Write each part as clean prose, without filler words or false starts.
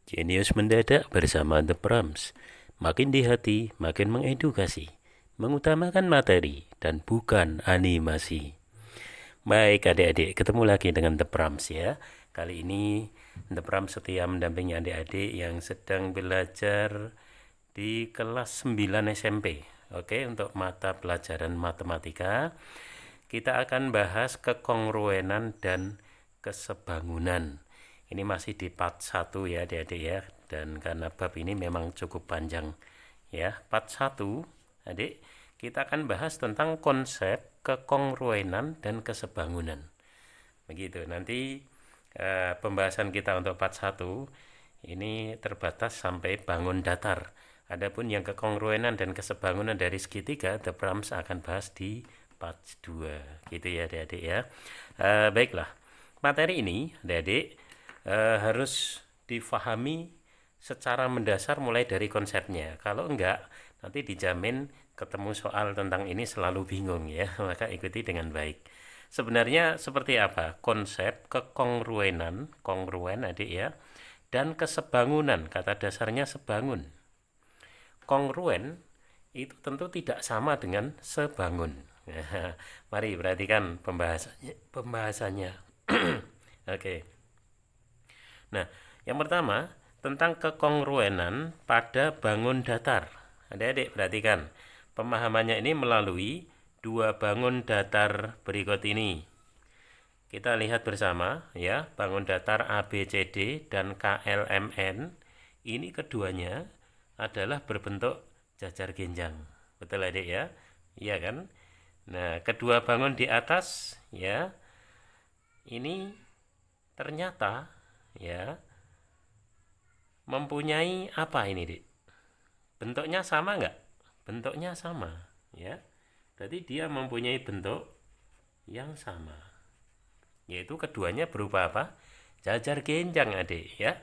Jenius mendadak bersama The Prams. Makin di hati, makin mengedukasi. Mengutamakan materi dan bukan animasi. Baik adik-adik, ketemu lagi dengan The Prams ya. Kali ini The Prams setia mendampingi adik-adik yang sedang belajar di kelas 9 SMP. Oke, untuk mata pelajaran matematika, kita akan bahas kekongruenan dan kesebangunan. Ini masih di part 1 ya adik-adik ya. Dan karena bab ini memang cukup panjang ya. Part 1, adik, kita akan bahas tentang konsep kekongruenan dan kesebangunan. Begitu. Nanti pembahasan kita untuk part 1 ini terbatas sampai bangun datar. Adapun yang kekongruenan dan kesebangunan dari segitiga, The Prams akan bahas di part 2. Gitu ya adik-adik ya. Baiklah. Materi ini adik-adik harus difahami secara mendasar mulai dari konsepnya. Kalau enggak, nanti dijamin ketemu soal tentang ini selalu bingung ya. Maka ikuti dengan baik. Sebenarnya seperti apa konsep kekongruenan, kongruen adik ya, dan kesebangunan, kata dasarnya sebangun. Kongruen itu tentu tidak sama dengan sebangun. Mari perhatikan pembahasannya. Oke. Nah, yang pertama tentang kekongruenan pada bangun datar. Adik-adik perhatikan, pemahamannya ini melalui dua bangun datar berikut ini. Kita lihat bersama ya, bangun datar ABCD dan KLMN. Ini keduanya adalah berbentuk jajar genjang. Betul adik ya? Iya kan? Nah, kedua bangun di atas ya, ini ternyata ya mempunyai apa ini, Dik? Bentuknya sama nggak? Bentuknya sama ya. Berarti dia mempunyai bentuk yang sama. Yaitu keduanya berupa apa? Jajar genjang, adik ya.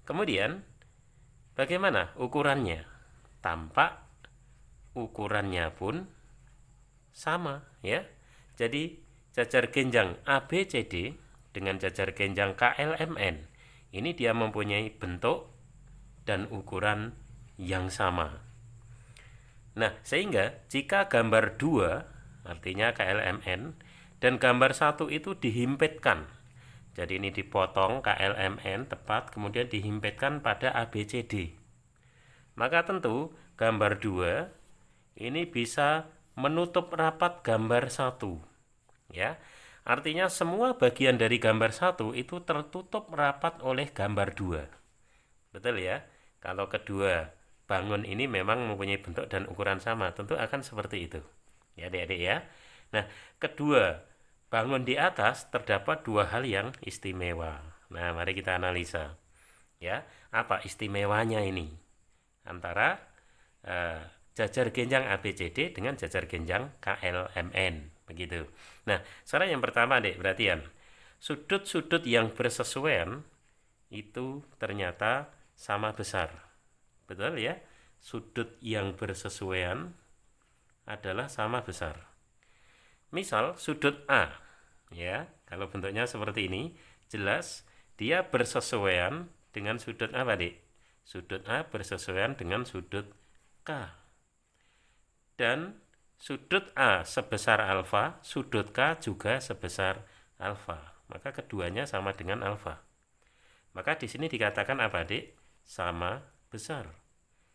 Kemudian bagaimana ukurannya? Tampak ukurannya pun sama ya. Jadi jajar genjang ABCD dengan jajar genjang KLMN ini dia mempunyai bentuk dan ukuran yang sama. Nah, sehingga jika gambar 2 artinya KLMN dan gambar 1 itu dihimpitkan. Jadi ini dipotong KLMN tepat kemudian dihimpitkan pada ABCD. Maka tentu gambar 2 ini bisa menutup rapat gambar 1. Ya. Artinya semua bagian dari gambar 1 itu tertutup rapat oleh gambar 2. Betul ya? Kalau kedua bangun ini memang mempunyai bentuk dan ukuran sama, tentu akan seperti itu. Ya adik-adik ya. Nah, kedua bangun di atas terdapat dua hal yang istimewa. Nah, mari kita analisa. Ya, apa istimewanya ini? Antara jajar genjang ABCD dengan jajar genjang KLMN. Begitu. Nah, sekarang yang pertama adik, perhatian. Sudut-sudut yang bersesuaian itu ternyata sama besar. Betul ya? Sudut yang bersesuaian adalah sama besar. Misal sudut A, ya, kalau bentuknya seperti ini, jelas dia bersesuaian dengan sudut apa, Dik? Sudut A bersesuaian dengan sudut K. Dan sudut A sebesar alfa, sudut K juga sebesar alfa. Maka keduanya sama dengan alfa. Maka di sini dikatakan apa, Dik? Sama besar.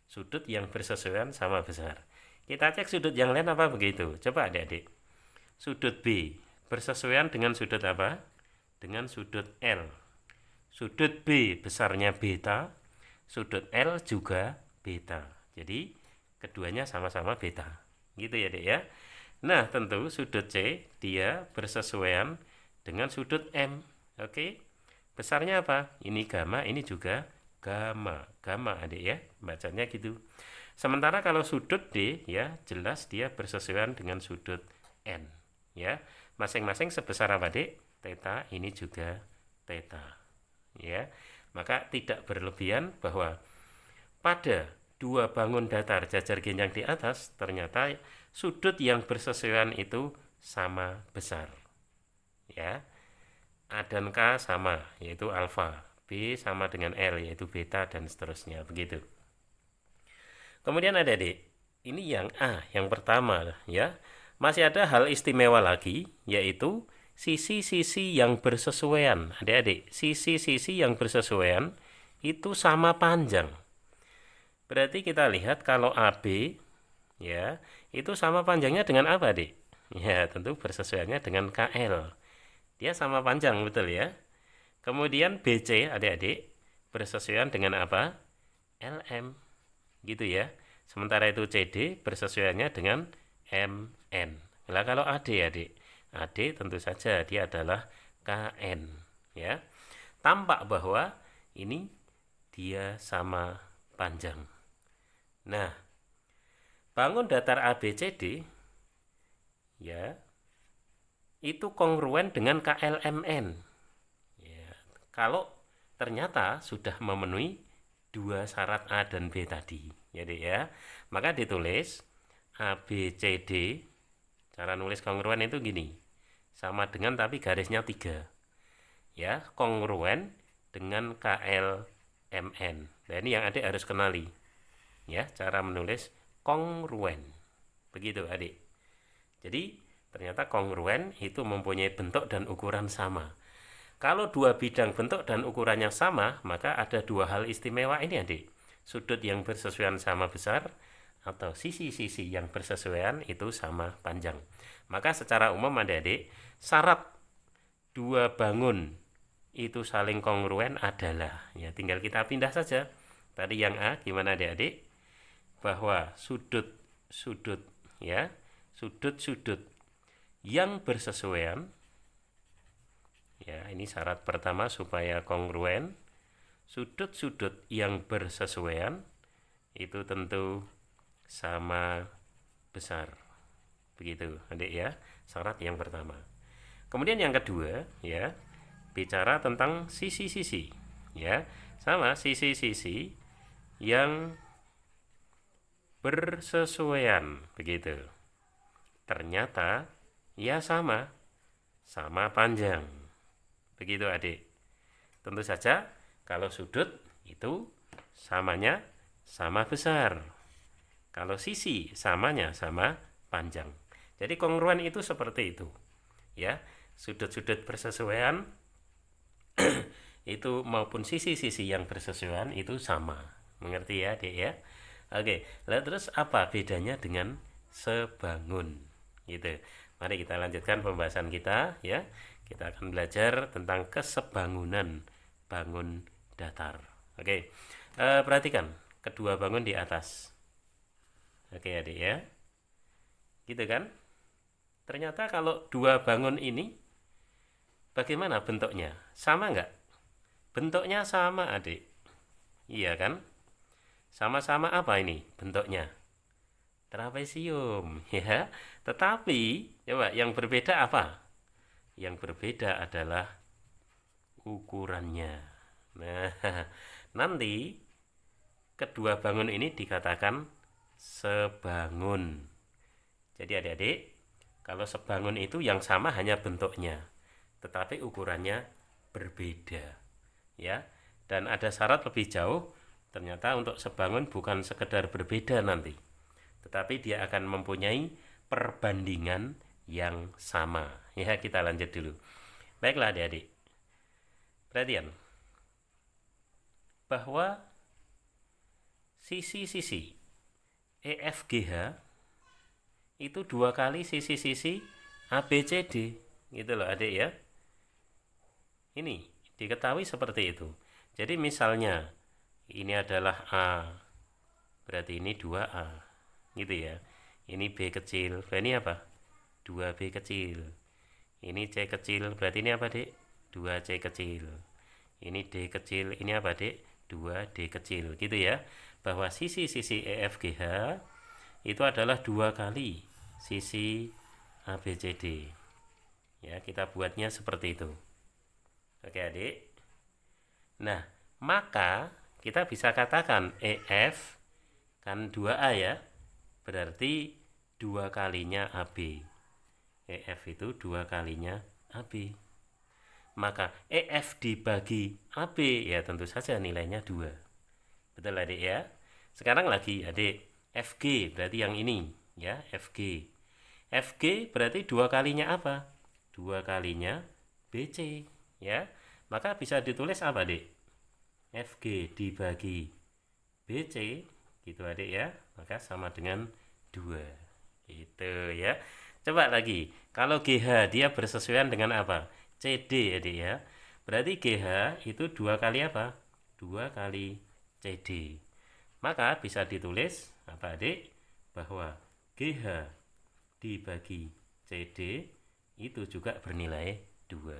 Sudut yang bersesuaian sama besar. Kita cek sudut yang lain apa begitu? Coba adik-adik. Sudut B bersesuaian dengan sudut apa? Dengan sudut L. Sudut B besarnya beta, sudut L juga beta. Jadi keduanya sama-sama beta. Gitu ya, Dek ya. Nah, tentu sudut C dia bersesuaian dengan sudut M. Oke. Besarnya apa? Ini gamma, ini juga gamma. Gamma, Adik ya. Bacanya gitu. Sementara kalau sudut D ya, jelas dia bersesuaian dengan sudut N, ya. Masing-masing sebesar apa, Dek? Theta, ini juga theta. Ya. Maka tidak berlebihan bahwa pada dua bangun datar jajar genjang di atas ternyata sudut yang bersesuaian itu sama besar. Ya. A dan K sama, yaitu alfa. B sama dengan L, yaitu beta dan seterusnya, begitu. Kemudian adik-adik, ini yang A, yang pertama ya. Masih ada hal istimewa lagi, yaitu sisi-sisi yang bersesuaian. Adik-adik, sisi-sisi yang bersesuaian itu sama panjang. Berarti kita lihat kalau AB ya, itu sama panjangnya dengan apa, Dik? Ya, tentu bersesuaiannya dengan KL. Dia sama panjang, betul ya. Kemudian BC, adik-adik, bersesuaian dengan apa? LM. Gitu ya. Sementara itu CD bersesuaiannya dengan MN. Nah, kalau AD, adik, AD tentu saja dia adalah KN, ya. Tampak bahwa ini dia sama panjang. Nah, bangun datar ABCD ya, itu kongruen dengan KLMN. Ya, kalau ternyata sudah memenuhi dua syarat A dan B tadi. Jadi ya, maka ditulis ABCD. Cara nulis kongruen itu gini. Sama dengan tapi garisnya 3. Ya, kongruen dengan KLMN. Nah, ini yang adik harus kenali. Ya, cara menulis kongruen. Begitu, adik. Jadi, ternyata kongruen itu mempunyai bentuk dan ukuran sama. Kalau dua bidang bentuk dan ukurannya sama, maka ada dua hal istimewa ini, adik. Sudut yang bersesuaian sama besar, atau sisi-sisi yang bersesuaian itu sama panjang. Maka secara umum, adik-adik, syarat dua bangun itu saling kongruen adalah, ya tinggal kita pindah saja. Tadi yang A, gimana adik-adik? Bahwa sudut-sudut ya, sudut-sudut yang bersesuaian ya, ini syarat pertama supaya kongruen. Sudut-sudut yang bersesuaian itu tentu sama besar. Begitu, adik ya. Syarat yang pertama. Kemudian yang kedua ya, bicara tentang sisi-sisi ya. Sama sisi-sisi yang bersesuaian, begitu. Ternyata ya sama panjang. Begitu, adik. Tentu saja kalau sudut itu samanya sama besar. Kalau sisi samanya sama panjang. Jadi kongruen itu seperti itu. Ya, sudut-sudut bersesuaian itu maupun sisi-sisi yang bersesuaian itu sama. Mengerti ya, Dek ya? Oke, lalu terus apa bedanya dengan sebangun? Gitu. Mari kita lanjutkan pembahasan kita ya. Kita akan belajar tentang kesebangunan bangun datar. Oke. Perhatikan kedua bangun di atas. Oke, adik ya. Gitu kan? Ternyata kalau dua bangun ini bagaimana bentuknya? Sama nggak? Bentuknya sama, adik. Iya kan? Sama-sama apa ini bentuknya? Trapesium, ya. Tetapi, coba yang berbeda apa? Yang berbeda adalah ukurannya. Nah, nanti kedua bangun ini dikatakan sebangun. Jadi adik-adik, kalau sebangun itu yang sama hanya bentuknya, tetapi ukurannya berbeda. Ya, dan ada syarat lebih jauh. Ternyata untuk sebangun bukan sekedar berbeda nanti, tetapi dia akan mempunyai perbandingan yang sama. Ya, kita lanjut dulu. Baiklah adik-adik, perhatian bahwa sisi-sisi EFGH itu dua kali sisi-sisi ABCD, gitu loh adik ya. Ini diketahui seperti itu. Jadi misalnya ini adalah A, berarti ini 2A, gitu ya. Ini B kecil, ini apa? 2B kecil. Ini C kecil, berarti ini apa, Dek? 2C kecil. Ini D kecil, ini apa, Dek? 2D kecil, gitu ya. Bahwa sisi-sisi EFGH itu adalah dua kali sisi ABCD. Ya, kita buatnya seperti itu. Oke, adik. Nah, maka kita bisa katakan EF kan 2A ya, berarti 2 kalinya AB. EF itu 2 kalinya AB. maka EF dibagi AB ya tentu saja nilainya 2. Betul adik ya. Sekarang lagi adik, FG berarti yang ini ya, FG. FG berarti 2 kalinya apa? 2 kalinya BC ya. Maka bisa ditulis apa adik? FG dibagi BC gitu adik ya, maka sama dengan 2 gitu ya. Coba lagi, kalau GH dia bersesuaian dengan apa? CD adik ya, berarti GH itu 2 kali apa? 2 kali CD, maka bisa ditulis apa adik? Bahwa GH dibagi CD itu juga bernilai 2.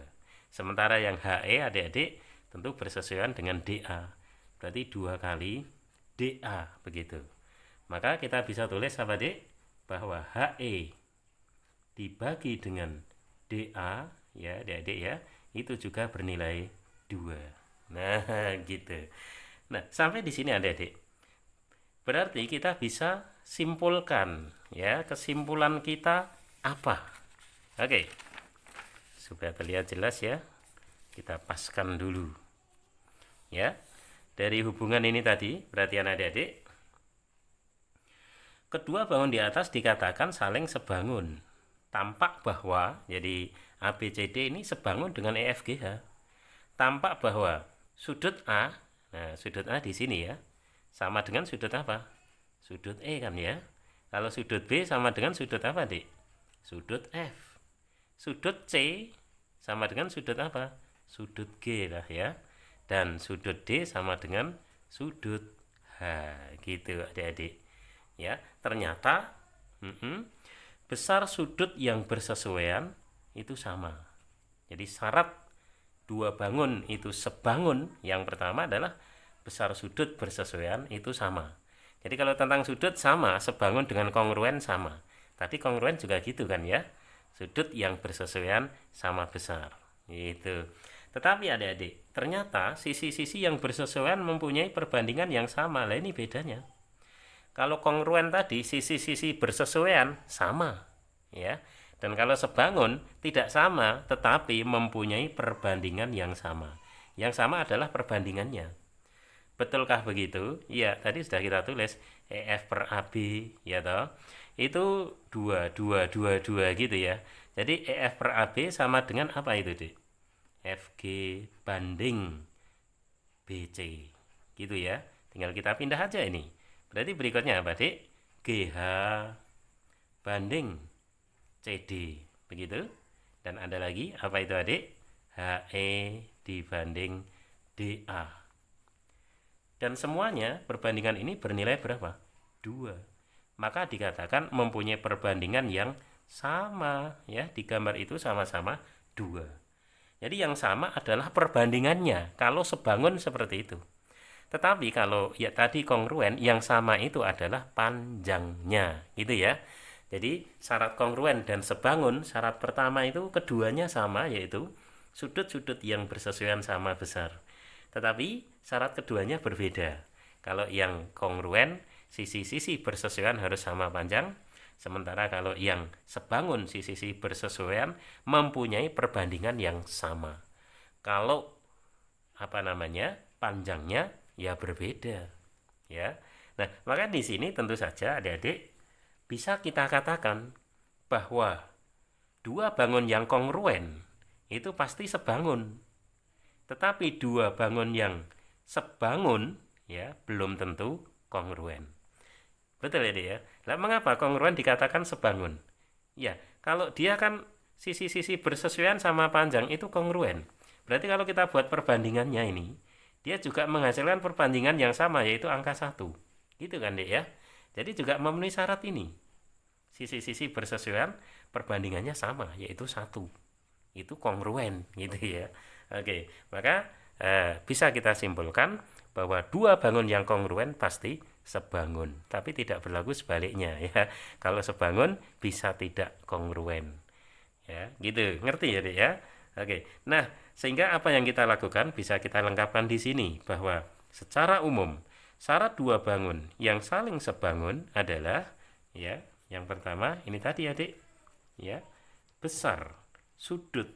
Sementara yang HE adik-adik tentu bersesuaian dengan DA, berarti 2 kali DA begitu. Maka kita bisa tulis apa adik? Bahwa HE dibagi dengan DA ya adik-adik ya, itu juga bernilai 2. Nah gitu. Nah sampai di sini adik-adik, berarti kita bisa simpulkan ya, kesimpulan kita apa? Oke, supaya terlihat jelas ya, kita paskan dulu ya. Dari hubungan ini tadi, perhatian adik-adik, kedua bangun di atas dikatakan saling sebangun. Tampak bahwa jadi ABCD ini sebangun dengan EFGH. Tampak bahwa sudut A, nah sudut A di sini ya, sama dengan sudut apa? Sudut E kan ya. Kalau sudut B sama dengan sudut apa, Dik? Sudut F. Sudut C sama dengan sudut apa? Sudut G lah ya. Dan sudut D sama dengan sudut H gitu adik-adik ya. Ternyata besar sudut yang bersesuaian itu sama. Jadi syarat dua bangun itu sebangun, yang pertama adalah besar sudut bersesuaian itu sama. Jadi kalau tentang sudut sama, sebangun dengan kongruen sama. Tadi kongruen juga gitu kan ya, sudut yang bersesuaian sama besar gitu. Tetapi adik-adik, ternyata sisi-sisi yang bersesuaian mempunyai perbandingan yang sama. Lah ini bedanya. Kalau kongruen tadi sisi-sisi bersesuaian sama ya. Dan kalau sebangun tidak sama tetapi mempunyai perbandingan yang sama. Yang sama adalah perbandingannya. Betulkah begitu? Ya, tadi sudah kita tulis EF per AB ya toh. Itu 2 2 2 2 gitu ya. Jadi EF per AB sama dengan apa itu, Dik? FG banding BC gitu ya. Tinggal kita pindah aja ini. Berarti berikutnya apa, Dik? GH banding CD begitu. Dan ada lagi apa itu, Adik? HE dibanding DA. Dan semuanya perbandingan ini bernilai berapa? 2. Maka dikatakan mempunyai perbandingan yang sama ya. Di gambar itu sama-sama 2. Jadi yang sama adalah perbandingannya kalau sebangun seperti itu. Tetapi kalau ya tadi kongruen, yang sama itu adalah panjangnya gitu ya. Jadi syarat kongruen dan sebangun, syarat pertama itu keduanya sama, yaitu sudut-sudut yang bersesuaian sama besar. Tetapi syarat keduanya berbeda. Kalau yang kongruen, sisi-sisi bersesuaian harus sama panjang. Sementara kalau yang sebangun, sisi-sisi bersesuaian mempunyai perbandingan yang sama. Kalau panjangnya ya berbeda ya. Nah, maka di sini tentu saja adik-adik bisa kita katakan bahwa dua bangun yang kongruen itu pasti sebangun. Tetapi dua bangun yang sebangun ya belum tentu kongruen. Betul ya, Dik ya? Lah mengapa kongruen dikatakan sebangun? Ya, kalau dia kan sisi-sisi bersesuaian sama panjang itu kongruen. Berarti kalau kita buat perbandingannya ini, dia juga menghasilkan perbandingan yang sama, yaitu angka 1. Gitu kan, Dik ya? Jadi juga memenuhi syarat ini. Sisi-sisi bersesuaian perbandingannya sama, yaitu 1. Itu kongruen gitu ya. Oke, maka bisa kita simpulkan bahwa dua bangun yang kongruen pasti sebangun, tapi tidak berlaku sebaliknya ya. Kalau sebangun bisa tidak kongruen ya, gitu. Ngerti ya, Dik ya? Oke. Nah, sehingga apa yang kita lakukan bisa kita lengkapkan di sini bahwa secara umum syarat dua bangun yang saling sebangun adalah ya, yang pertama ini tadi ya, Dik ya, besar sudut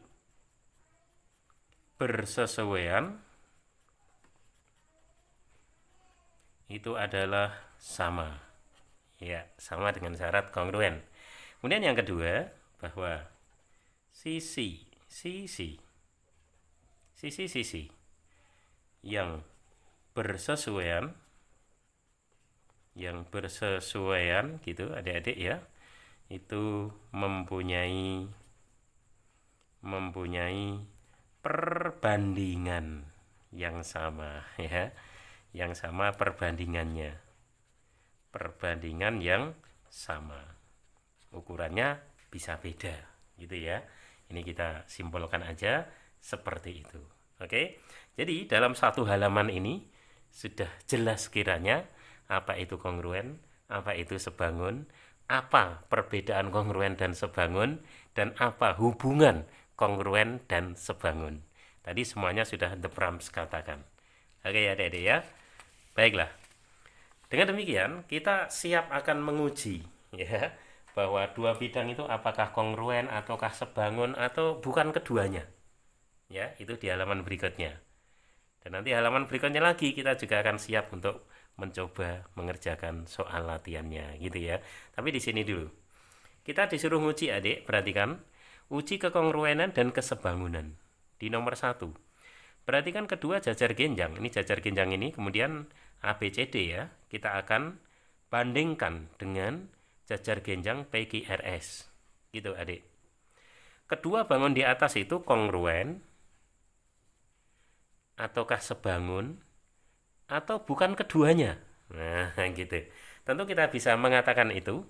bersesuaian itu adalah sama. Ya, sama dengan syarat kongruen. Kemudian yang kedua, bahwa sisi yang bersesuaian gitu adik-adik ya, itu mempunyai perbandingan yang sama ya, yang sama perbandingan yang sama, ukurannya bisa beda gitu ya. Ini kita simpulkan aja seperti itu. Oke, jadi dalam satu halaman ini sudah jelas kiranya apa itu kongruen, apa itu sebangun, apa perbedaan kongruen dan sebangun, dan apa hubungan kongruen dan sebangun. Tadi semuanya sudah The Brahms katakan. Oke ya adik-adik ya. Baiklah. Dengan demikian kita siap akan menguji ya, bahwa dua bidang itu apakah kongruen ataukah sebangun atau bukan keduanya. Ya, itu di halaman berikutnya. Dan nanti halaman berikutnya lagi kita juga akan siap untuk mencoba mengerjakan soal latihannya gitu ya. Tapi di sini dulu. Kita disuruh nguji adik, perhatikan. Uji kekongruenan dan kesebangunan. Di nomor 1. Perhatikan kedua jajar genjang. Ini jajar genjang ini kemudian ABCD ya. Kita akan bandingkan dengan jajar genjang PQRS. Gitu adik. Kedua bangun di atas itu kongruen ataukah sebangun atau bukan keduanya. Nah, gitu. Tentu kita bisa mengatakan itu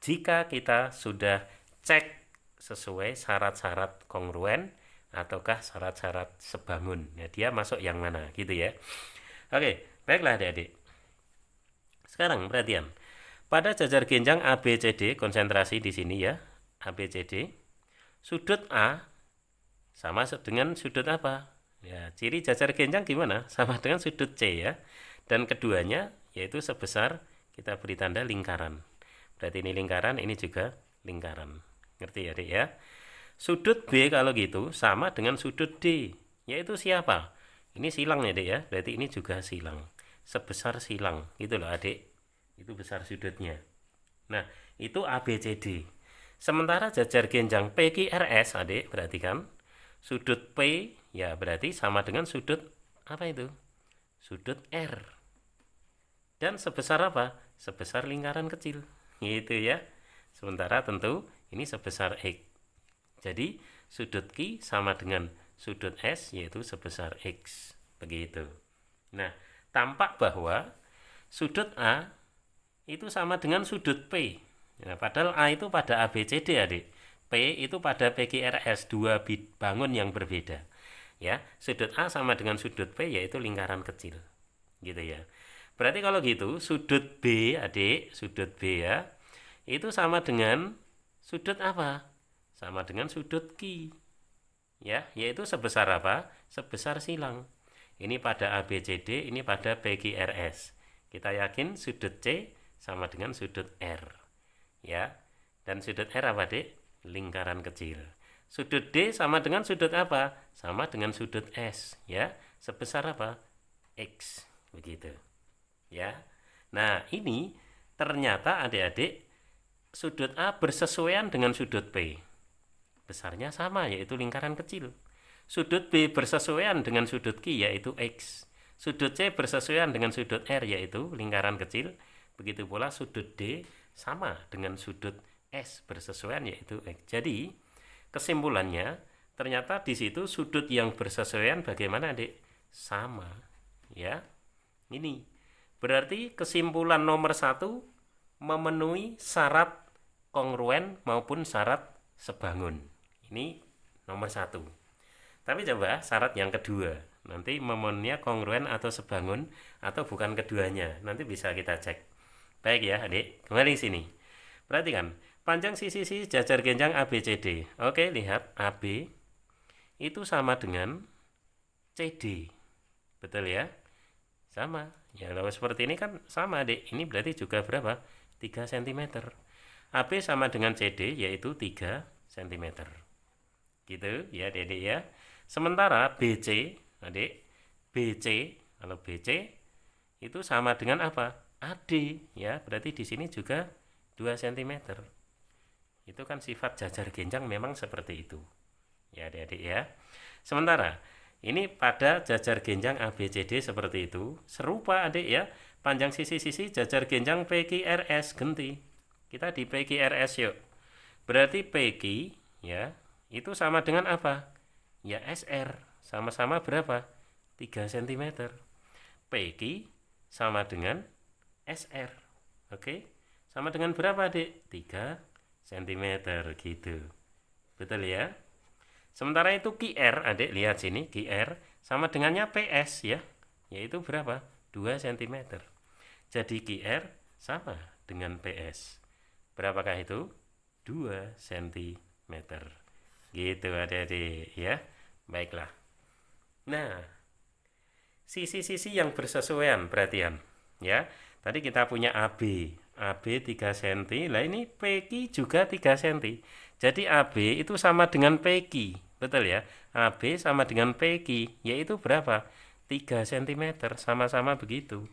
jika kita sudah cek sesuai syarat-syarat kongruen ataukah syarat-syarat sebangun. Ya, dia masuk yang mana gitu ya. Oke, baiklah adik-adik. Sekarang perhatian. Pada jajar genjang ABCD, konsentrasi di sini ya, ABCD, sudut A sama dengan sudut apa? Ya, ciri jajar genjang gimana? Sama dengan sudut C ya. Dan keduanya yaitu sebesar, kita beri tanda lingkaran. Berarti ini lingkaran, ini juga lingkaran. Ngerti ya, Dik ya? Sudut B kalau gitu sama dengan sudut D. Yaitu siapa? Ini silang ya, Dik ya. Berarti ini juga silang. Sebesar silang. Gitu loh, Adik. Itu besar sudutnya. Nah, itu ABCD. Sementara jajar genjang PQRS, Adik, perhatikan. Sudut P ya berarti sama dengan sudut apa itu? Sudut R. Dan sebesar apa? Sebesar lingkaran kecil. Gitu ya. Sementara tentu ini sebesar X. Jadi sudut Q sama dengan sudut S yaitu sebesar X. Begitu. Nah, tampak bahwa sudut A itu sama dengan sudut P. Nah, padahal A itu pada ABCD adik. P itu pada PQRS, dua bangun yang berbeda. Ya, sudut A sama dengan sudut P yaitu lingkaran kecil. Gitu ya. Berarti kalau gitu sudut B adik, sudut B ya, itu sama dengan sudut apa? Sama dengan sudut Q. Ya, yaitu sebesar apa? Sebesar silang. Ini pada ABCD, ini pada PQRS. Kita yakin sudut C sama dengan sudut R. Ya. Dan sudut R apa, Dik? Lingkaran kecil. Sudut D sama dengan sudut apa? Sama dengan sudut S, ya. Sebesar apa? X, begitu. Ya. Nah, ini ternyata adik-adik sudut A bersesuaian dengan sudut P. Besarnya sama, yaitu lingkaran kecil. Sudut B bersesuaian dengan sudut Q, yaitu X. Sudut C bersesuaian dengan sudut R, yaitu lingkaran kecil. Begitu pula sudut D sama dengan sudut S bersesuaian, yaitu X. Jadi kesimpulannya ternyata di situ sudut yang bersesuaian bagaimana, Adik? Sama, ya. Ini berarti kesimpulan nomor 1 memenuhi syarat kongruen maupun syarat sebangun. Ini nomor 1. Tapi coba syarat yang kedua, nanti memenuhinya kongruen atau sebangun atau bukan keduanya. Nanti bisa kita cek. Baik ya, Adik. Kembali sini. Perhatikan, panjang sisi jajar genjang ABCD. Oke, lihat AB itu sama dengan CD. Betul ya? Sama. Ya, kalau seperti ini kan sama, Adik. Ini berarti juga berapa? 3 cm. AB sama dengan CD yaitu 3 cm. Gitu ya, Adik ya. Sementara BC, adik, BC, kalau BC itu sama dengan apa? AD, ya. Berarti di sini juga 2 cm. Itu kan sifat jajar genjang memang seperti itu. Ya, adik-adik ya. Sementara ini pada jajar genjang ABCD seperti itu, serupa adik ya. Panjang sisi-sisi jajar genjang PQRS ganti. Kita di PQRS yuk. Berarti PQ ya, itu sama dengan apa? Ya SR, sama-sama berapa? 3 cm. PQ sama dengan SR. Oke. Sama dengan berapa, Adik? 3 cm gitu. Betul ya? Sementara itu QR, Adik lihat sini, QR sama dengannya PS ya. Yaitu berapa? 2 cm. Jadi QR sama dengan PS. Berapakah itu? 2 cm. Gitu Adik-adik ya. Baiklah. Nah, sisi-sisi yang bersesuaian perhatian ya. Tadi kita punya AB 3 cm. Lah ini PQ juga 3 cm. Jadi AB itu sama dengan PQ. Betul ya? AB sama dengan PQ, yaitu berapa? 3 cm, sama-sama begitu.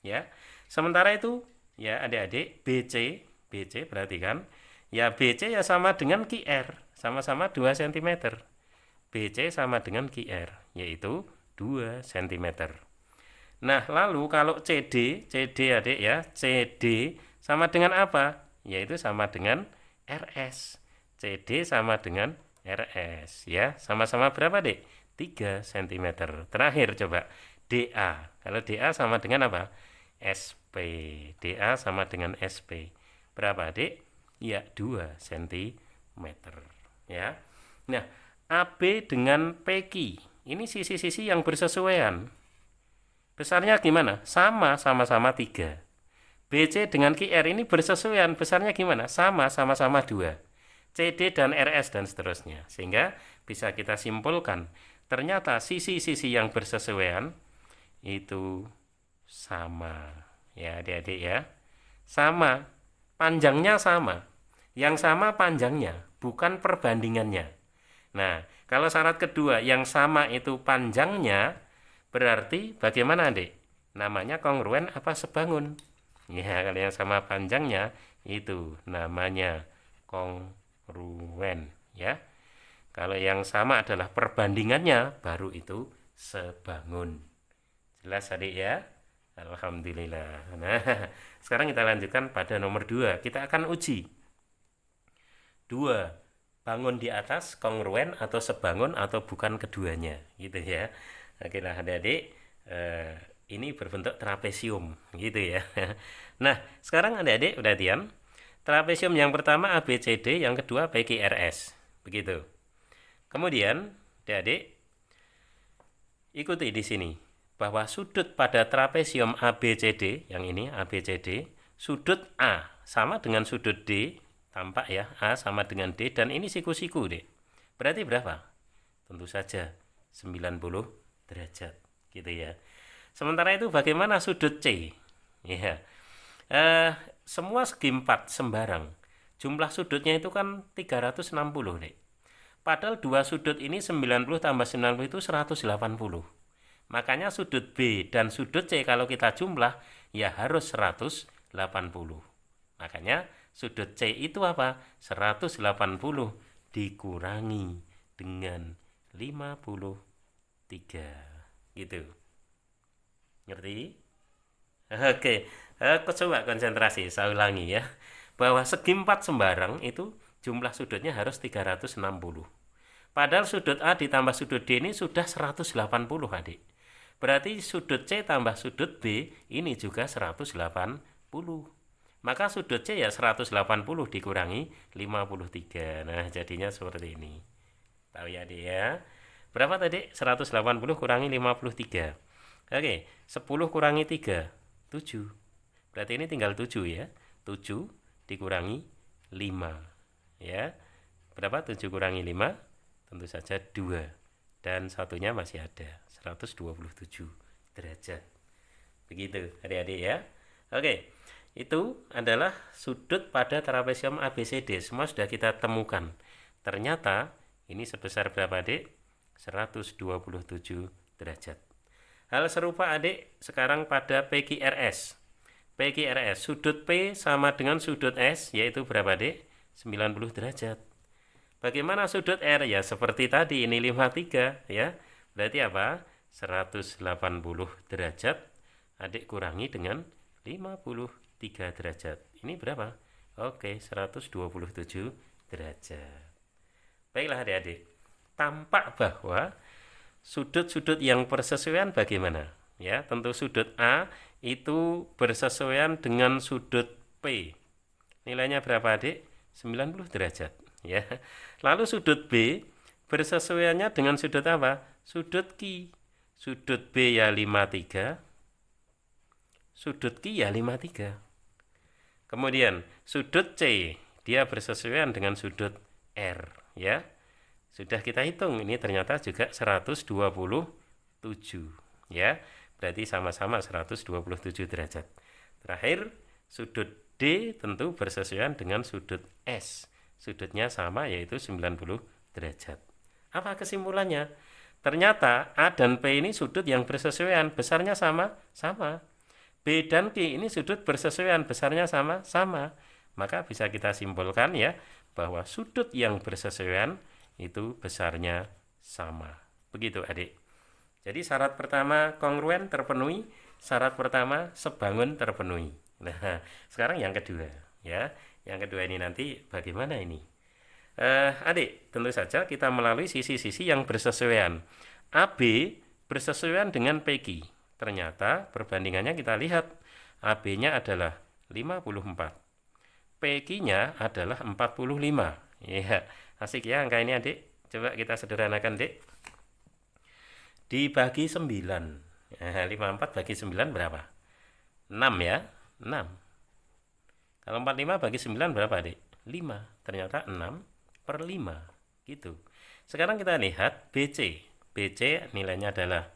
Ya. Sementara itu, ya Adik-adik, BC perhatikan. Ya BC ya sama dengan QR, sama-sama 2 cm. BC sama dengan QR, yaitu 2 cm. Nah, lalu kalau CD Adik ya, CD sama dengan apa? Yaitu sama dengan RS. CD sama dengan RS ya. Sama-sama berapa, Dek? 3 cm. Terakhir coba DA. Kalau DA sama dengan apa? SP. DA sama dengan SP. Berapa, Dek? Ya, 2 cm. Ya. Nah, AB dengan PQ. Ini sisi-sisi yang bersesuaian. Besarnya gimana? Sama-sama 3. BC dengan QR ini bersesuaian. Besarnya gimana? Sama-sama 2. CD dan RS dan seterusnya. Sehingga bisa kita simpulkan. Ternyata sisi-sisi yang bersesuaian itu sama. Ya adik-adik ya. Sama. Panjangnya sama. Yang sama panjangnya. Bukan perbandingannya. Nah, kalau syarat kedua yang sama itu panjangnya, berarti bagaimana adik? Namanya kongruen apa sebangun? Ya, kalau yang sama panjangnya itu namanya kongruen ya. Kalau yang sama adalah perbandingannya, baru itu sebangun. Jelas adik ya? Alhamdulillah. Nah, sekarang kita lanjutkan pada nomor 2. Kita akan uji 2. Bangun di atas kongruen atau sebangun atau bukan keduanya gitu ya. Oke lah adik-adik, ini berbentuk trapesium gitu ya. Nah sekarang adik-adik perhatian, trapesium yang pertama ABCD, yang kedua PQRS begitu. Kemudian adik-adik ikuti di sini bahwa sudut pada trapesium ABCD, yang ini ABCD, sudut A sama dengan sudut D. Tampak ya, A sama dengan D, dan ini siku-siku deh. Berarti berapa? Tentu saja 90 derajat gitu ya. Sementara itu bagaimana sudut C? Ya. Semua segi 4 sembarang. Jumlah sudutnya itu kan 360 deh. Padahal dua sudut ini 90 tambah 90 itu 180. Makanya sudut B dan sudut C kalau kita jumlah ya harus 180. Makanya sudut C itu apa? 180 dikurangi dengan 53. Gitu. Ngerti? Oke. Coba konsentrasi, saya ulangi ya. Bahwa segi 4 sembarang itu jumlah sudutnya harus 360. Padahal sudut A ditambah sudut D ini sudah 180 adik. Berarti sudut C tambah sudut B ini juga 180. Maka sudut C ya 180 dikurangi 53. Nah, jadinya seperti ini. Tahu ya, Adik ya? Berapa tadi? 180 kurangi 53. Oke, 10 kurangi 3, 7. Berarti ini tinggal 7 ya. 7 dikurangi 5. Ya. Berapa 7 kurangi 5? Tentu saja 2. Dan satunya masih ada, 127 derajat. Begitu, adik-adik ya. Oke. Itu adalah sudut pada trapesium ABCD. Semua sudah kita temukan. Ternyata ini sebesar berapa, Dek? 127 derajat. Hal serupa adik sekarang pada PQRS. PQRS, sudut P sama dengan sudut S, yaitu berapa adik? 90 derajat. Bagaimana sudut R? Ya seperti tadi, ini 53 ya. Berarti apa? 180 derajat. Adik kurangi dengan 53 derajat. Ini berapa? Oke, 127 derajat. Baiklah adik-adik. Tampak bahwa sudut-sudut yang bersesuaian bagaimana? Ya, tentu sudut A itu bersesuaian dengan sudut P. Nilainya berapa adik? 90 derajat. Ya. Lalu sudut B bersesuaiannya dengan sudut apa? Sudut Q. Sudut B ya 53. Sudut Q ya 53. Kemudian sudut C dia bersesuaian dengan sudut R. Ya. Sudah kita hitung, ini ternyata juga 127. Ya. Berarti sama-sama 127 derajat. Terakhir, sudut D tentu bersesuaian dengan sudut S. Sudutnya sama yaitu 90 derajat. Apa kesimpulannya? Ternyata A dan P ini sudut yang bersesuaian, besarnya sama? Sama. B dan Q ini sudut bersesuaian, besarnya sama? Sama. Maka bisa kita simpulkan ya, bahwa sudut yang bersesuaian itu besarnya sama. Begitu adik. Jadi syarat pertama kongruen terpenuhi, syarat pertama sebangun terpenuhi. Nah, sekarang yang kedua ya. Yang kedua ini nanti bagaimana ini? Adik, tentu saja kita melalui sisi-sisi yang bersesuaian. AB bersesuaian dengan PQ. Ternyata perbandingannya kita lihat. AB-nya adalah 54. PQ-nya adalah 45. Ya, asik ya angka ini adik. Coba kita sederhanakan, Dek. Dibagi 9. 54 bagi 9 berapa? 6 ya. 6. Kalau 45 bagi 9 berapa, Dek? 5. Ternyata 6/5. Gitu. Sekarang kita lihat BC. BC nilainya adalah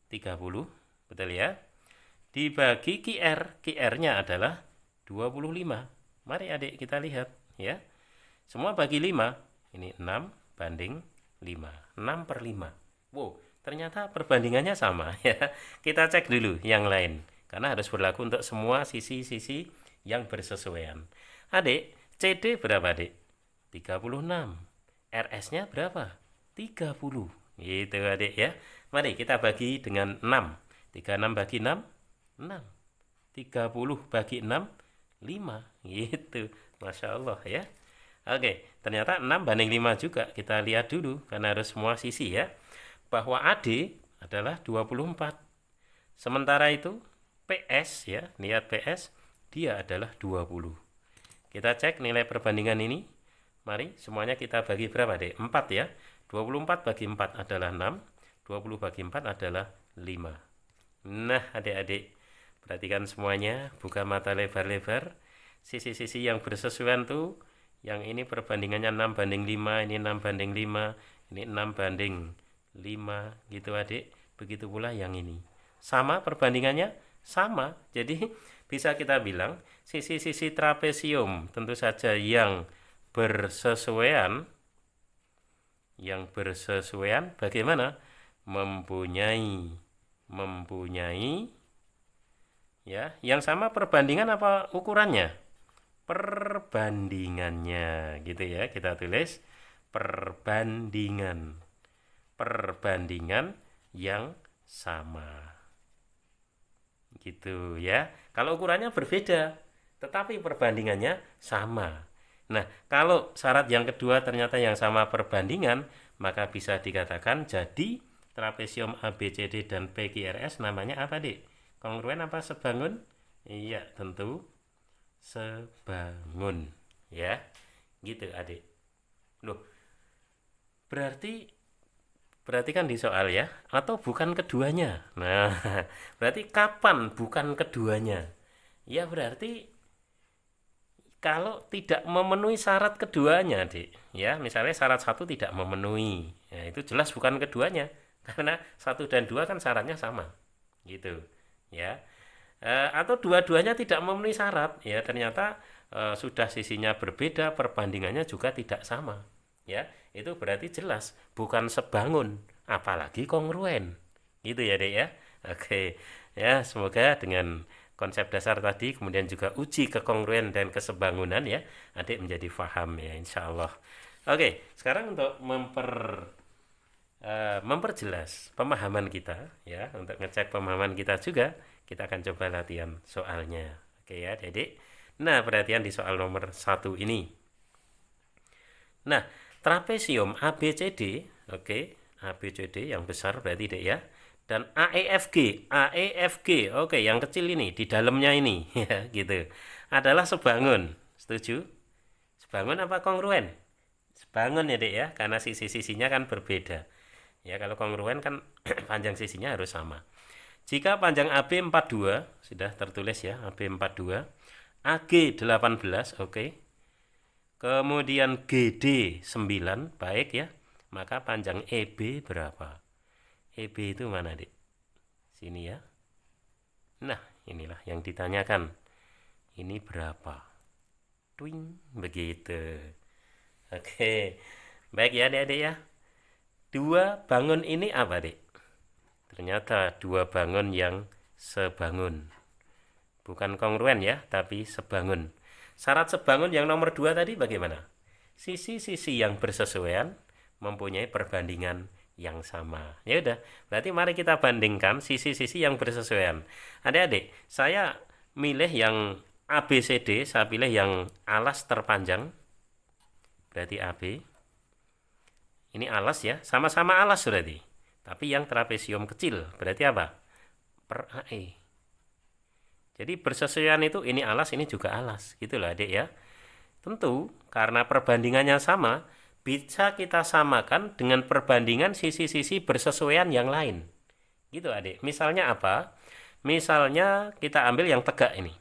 30. Betul ya? Dibagi QR. QR-nya adalah 25. Mari adik kita lihat ya. Semua bagi 5. Ini 6/5. 6/5. Wow, ternyata perbandingannya sama ya. Kita cek dulu yang lain. Karena harus berlaku untuk semua sisi-sisi yang bersesuaian. Adik, CD berapa adik? 36. RS-nya berapa? 30. Gitu adik ya. Mari kita bagi dengan 6. 36 bagi 6, 6. 30 bagi 6, 5. Gitu. Masya Allah ya. Oke, ternyata 6/5 juga. Kita lihat dulu, karena harus semua sisi ya. Bahwa AD adalah 24. Sementara itu, PS ya, lihat PS, dia adalah 20. Kita cek nilai perbandingan ini. Mari, semuanya kita bagi berapa deh? 4 ya. 24 bagi 4 adalah 6. 20 bagi 4 adalah 5. Nah, adik-adik, perhatikan semuanya. Buka mata lebar-lebar. Sisi-sisi yang bersesuaian tuh. Yang ini perbandingannya 6/5, ini 6/5, ini 6/5. Gitu adik. Begitu pula yang ini. Sama perbandingannya? Sama. Jadi, bisa kita bilang, sisi-sisi trapesium tentu saja yang bersesuaian bagaimana? Mempunyai ya, yang sama perbandingan apa ukurannya? Perbandingannya gitu ya, kita tulis perbandingan yang sama gitu ya. Kalau ukurannya berbeda tetapi perbandingannya sama. Nah, kalau syarat yang kedua ternyata yang sama perbandingan, maka bisa dikatakan jadi trapesium ABCD dan PQRS namanya apa, Dik? Kongruen apa sebangun? Iya, tentu sebangun. Ya, gitu, Adik. Loh, berarti kan di soal ya, atau bukan keduanya. Nah, berarti kapan bukan keduanya? Ya berarti kalau tidak memenuhi syarat keduanya, Dik. Ya, misalnya syarat 1 tidak memenuhi. Ya, itu jelas bukan keduanya. Karena 1 dan 2 kan syaratnya sama. Gitu. Ya. Atau dua-duanya tidak memenuhi syarat. Ya, ternyata sudah sisinya berbeda, perbandingannya juga tidak sama. ya, itu berarti jelas bukan sebangun, apalagi kongruen. Gitu ya, Dek ya. Oke. Ya, semoga dengan konsep dasar tadi kemudian juga uji kekongruen dan kesebangunan ya, Adik menjadi paham ya insya Allah. Oke, sekarang untuk memperjelas pemahaman kita ya, untuk ngecek pemahaman kita juga, kita akan coba latihan soalnya. Oke ya, Dedek. Nah, perhatian di soal nomor 1 ini. Nah, trapesium ABCD, oke, ABCD yang besar berarti Dek ya. Dan AEFG, oke, yang kecil ini di dalamnya ini ya, gitu. Adalah sebangun. Setuju? Sebangun apa kongruen? Sebangun ya, Dek ya, karena sisi-sisinya kan berbeda. Ya, kalau kongruen kan panjang sisinya harus sama. Jika panjang AB 42, sudah tertulis ya, AB 42, AG 18, oke. Kemudian GD 9, baik ya. Maka panjang EB berapa? EB itu mana, Dik? Sini ya. Nah, inilah yang ditanyakan. Ini berapa? Twing, begitu. Oke. Baik ya, Adik-adik ya. Dua bangun ini apa, Dik? Ternyata dua bangun yang sebangun. Bukan kongruen ya, tapi sebangun. Syarat sebangun yang nomor 2 tadi bagaimana? Sisi-sisi yang bersesuaian mempunyai perbandingan yang sama. Ya udah, berarti mari kita bandingkan sisi-sisi yang bersesuaian. Adik-adik, saya milih yang ABCD, saya pilih yang alas terpanjang. Berarti AB. Ini alas ya, sama-sama alas berarti. Tapi yang trapesium kecil, berarti apa? Per AE. Jadi bersesuaian itu ini alas, ini juga alas. Gitu loh adik ya. Tentu karena perbandingannya sama, bisa kita samakan dengan perbandingan sisi-sisi bersesuaian yang lain. Gitu adik. Misalnya apa? Misalnya kita ambil yang tegak ini.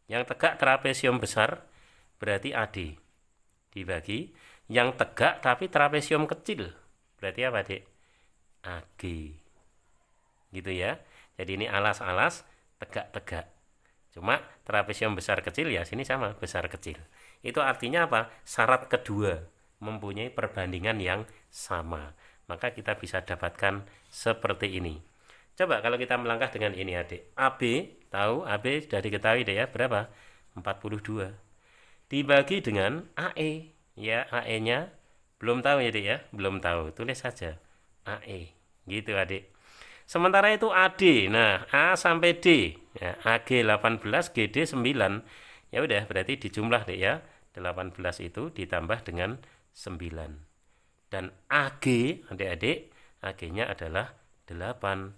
Yang tegak trapesium besar berarti AD. Dibagi yang tegak tapi trapesium kecil. Berarti apa, Dik? AG. Gitu ya. Jadi ini alas-alas, tegak-tegak. Cuma trapesium besar kecil ya sini sama, besar kecil. Itu artinya apa? Syarat kedua mempunyai perbandingan yang sama. Maka kita bisa dapatkan seperti ini. Coba kalau kita melangkah dengan ini adik. AB, tahu AB sudah diketahui deh ya, berapa? 42. Dibagi dengan AE. Ya, AE-nya belum tahu ya dek ya, belum tahu. Tulis saja AE. Gitu adik. Sementara itu AD. Nah, A sampai D. Ya, AG 18, GD 9. Ya udah, berarti dijumlah dek ya. 18 itu ditambah dengan 9. Dan AG, adik-adik, AG-nya adalah 18.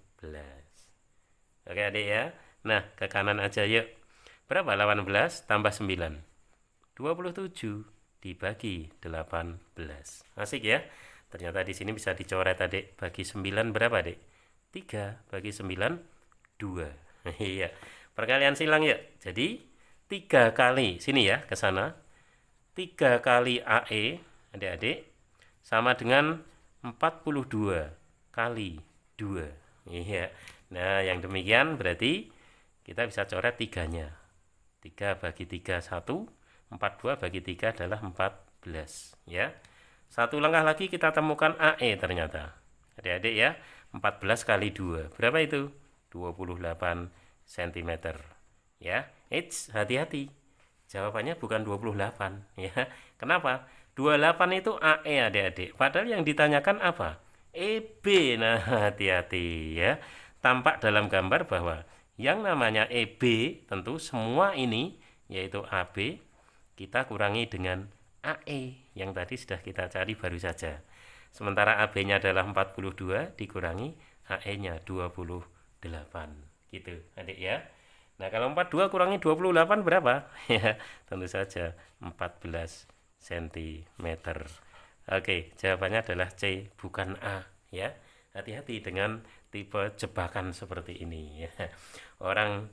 Oke adik ya. Nah, ke kanan aja yuk. Berapa 18 tambah 9? 27 dibagi 18. Asik ya. Ternyata di sini bisa dicoret adik. Bagi 9 berapa adik? 3 bagi 9 2. Iya. Perkalian silang yuk. Jadi 3 kali sini ya ke sana. 3 kali AE adik-adik sama dengan 42 kali 2. Iya. Nah, yang demikian berarti kita bisa coret 3-nya. 3 bagi 3 1. 42 bagi 3 adalah 14 ya. Satu langkah lagi kita temukan AE ternyata. Adik-adik ya, 14 kali 2. Berapa itu? 28 cm. Ya, hati-hati. Jawabannya bukan 28 ya. Kenapa? 28 itu AE adik-adik. Padahal yang ditanyakan apa? EB. Nah, hati-hati ya. Tampak dalam gambar bahwa yang namanya EB tentu semua ini yaitu AB kita kurangi dengan AE yang tadi sudah kita cari baru saja. Sementara AB-nya adalah 42 dikurangi AE-nya 28. Gitu, adik ya. Nah, kalau 42 kurangi 28 berapa? Ya, tentu saja 14 cm. Oke, jawabannya adalah C, bukan A ya. Hati-hati dengan tipe jebakan seperti ini ya. Orang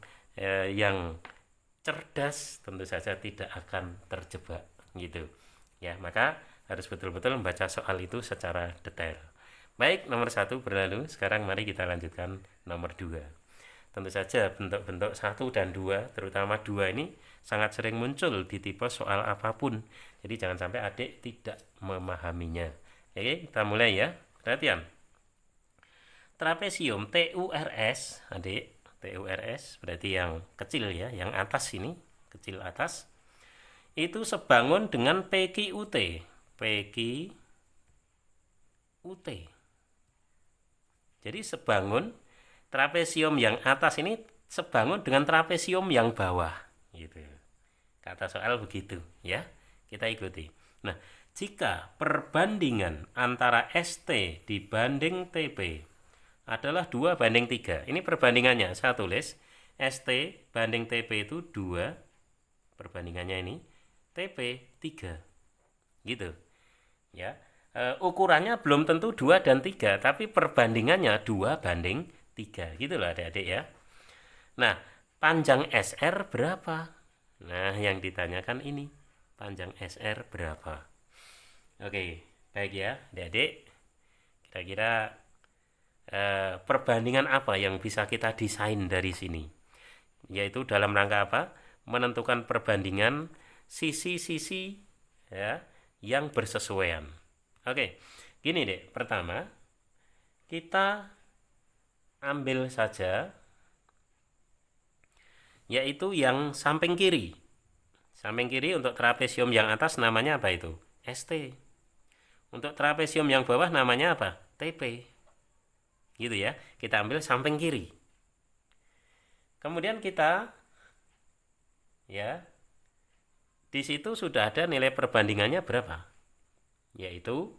yang cerdas tentu saja tidak akan terjebak gitu ya, maka harus betul-betul membaca soal itu secara detail. Baik, nomor 1 berlalu. Sekarang mari kita lanjutkan nomor 2. tentu saja bentuk-bentuk 1 dan 2, terutama 2 ini sangat sering muncul di tipe soal apapun. Jadi jangan sampai adik tidak memahaminya. Oke, kita mulai ya. Perhatian. Trapesium TURS, adik, TURS berarti yang kecil ya, yang atas ini, kecil atas. Itu sebangun dengan PQUT. PQUT. Jadi sebangun trapesium yang atas ini sebangun dengan trapesium yang bawah, gitu. Kata soal begitu, ya. Kita ikuti. Nah, jika perbandingan antara ST dibanding TP adalah 2:3. Ini perbandingannya, saya tulis ST banding TP itu 2, perbandingannya ini, TP 3. Gitu. Ya. Ukurannya belum tentu 2 dan 3, tapi perbandingannya 2:3. Gitu loh adik-adik ya. Nah, panjang SR berapa? Nah, yang ditanyakan ini, panjang SR berapa? Oke, baik ya adik-adik. Kira-kira perbandingan apa yang bisa kita desain dari sini? Yaitu dalam rangka apa? Menentukan perbandingan sisi-sisi ya, yang bersesuaian. Oke, gini deh. Pertama, kita ambil saja yaitu yang samping kiri. Samping kiri untuk trapesium yang atas namanya apa itu? ST. Untuk trapesium yang bawah namanya apa? TP. Gitu ya. Kita ambil samping kiri. Kemudian kita ya, di situ sudah ada nilai perbandingannya berapa? Yaitu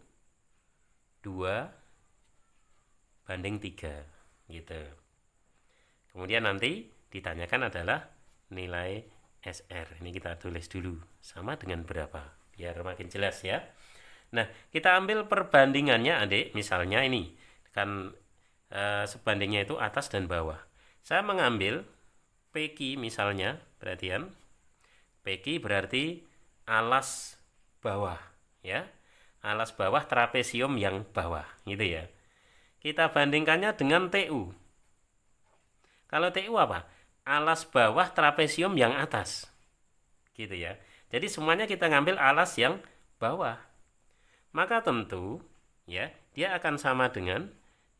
2:3 gitu. Kemudian nanti ditanyakan adalah nilai SR. Ini kita tulis dulu, sama dengan berapa, biar makin jelas ya. Nah, kita ambil perbandingannya adik, misalnya ini kan sebandingnya itu atas dan bawah. Saya mengambil PQ misalnya, perhatian, PQ berarti alas bawah ya, alas bawah trapesium yang bawah gitu ya. Kita bandingkannya dengan TU. Kalau TU apa? Alas bawah trapesium yang atas gitu ya. Jadi semuanya kita ngambil alas yang bawah, maka tentu ya dia akan sama dengan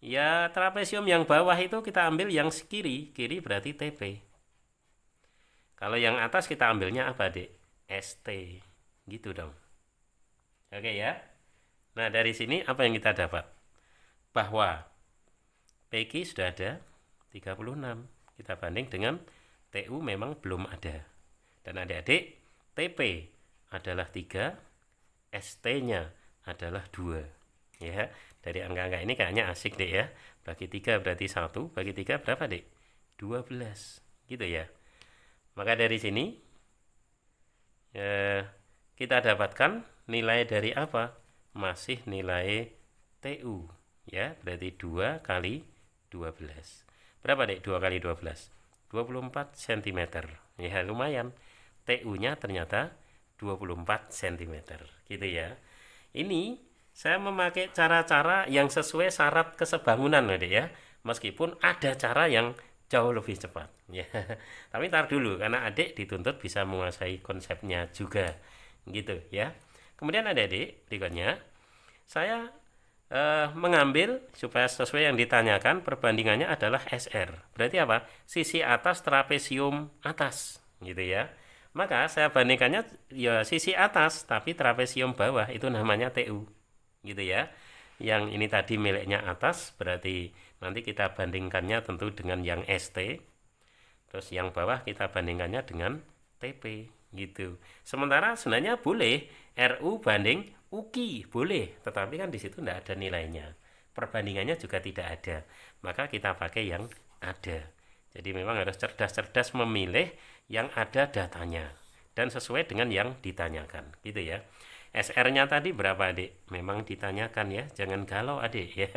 ya trapesium yang bawah itu kita ambil yang kiri, kiri berarti TP. Kalau yang atas kita ambilnya apa dek? ST gitu dong. Oke ya. Nah, dari sini apa yang kita dapat? Bahwa PQ sudah ada 36. Kita banding dengan TU memang belum ada. Dan adik-adik, TP adalah 3, ST-nya adalah 2. Ya, dari angka-angka ini kayaknya asik deh ya. Bagi 3 berarti 1, bagi 3 berapa dek? 12. Gitu ya. Maka dari sini kita dapatkan nilai dari apa? Masih nilai TU ya, berarti 2 kali 12. Berapa dek 2 kali 12? 24 cm ya, lumayan. TU-nya ternyata 24 cm gitu ya. Ini saya memakai cara-cara yang sesuai syarat kesebangunan loh dek ya, meskipun ada cara yang jauh lebih cepat ya. Tapi tar dulu, karena adik dituntut bisa menguasai konsepnya juga gitu ya. Kemudian adik-adik berikutnya saya mengambil supaya sesuai yang ditanyakan, perbandingannya adalah SR. Berarti apa? Sisi atas trapesium atas gitu ya. Maka saya bandingkannya ya sisi atas tapi trapesium bawah, itu namanya TU gitu ya. Yang ini tadi miliknya atas, berarti nanti kita bandingkannya tentu dengan yang ST. Terus yang bawah kita bandingkannya dengan TP gitu. Sementara sebenarnya boleh RU banding UKI, boleh, tetapi kan di situ tidak ada nilainya. Perbandingannya juga tidak ada. Maka kita pakai yang ada. Jadi memang harus cerdas-cerdas memilih yang ada datanya dan sesuai dengan yang ditanyakan, gitu ya. SR-nya tadi berapa, Adik? Memang ditanyakan ya, jangan galau, Adik ya.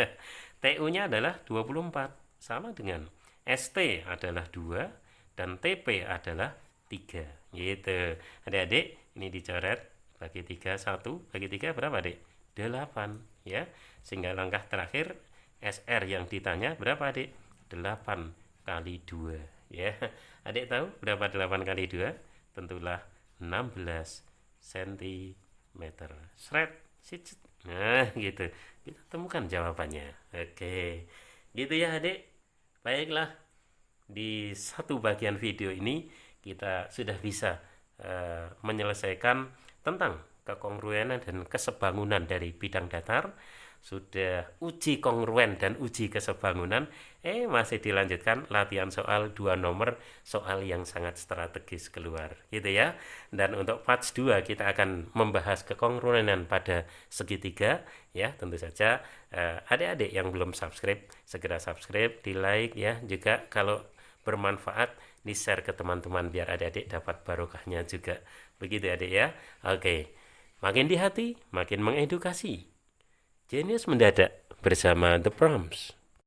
TU-nya adalah 24, sama dengan ST adalah 2 dan TP adalah 3. Gitu. Adik-adik, ini dicoret. Bagi 3, 1, bagi 3 berapa dek? 8 ya. Sehingga langkah terakhir SR yang ditanya berapa dek? 8 kali 2 ya. Adik tahu berapa 8 kali 2? Tentulah 16 cm. Sret, sicet. Nah, gitu. Kita temukan jawabannya. Oke. Gitu ya, Adik. Baiklah, di satu bagian video ini kita sudah bisa menyelesaikan tentang kekongruenan dan kesebangunan dari bidang datar. Sudah uji kongruen dan uji kesebangunan, masih dilanjutkan latihan soal 2 nomor, soal yang sangat strategis keluar gitu ya. Dan untuk parts 2 kita akan membahas kekongruenan pada segitiga ya. Tentu saja adik-adik yang belum subscribe segera subscribe, di like ya, juga kalau bermanfaat di share ke teman-teman biar adik-adik dapat barokahnya juga. Begitu adik ya. Oke, makin di hati makin mengedukasi. Jenius mendadak bersama The Proms.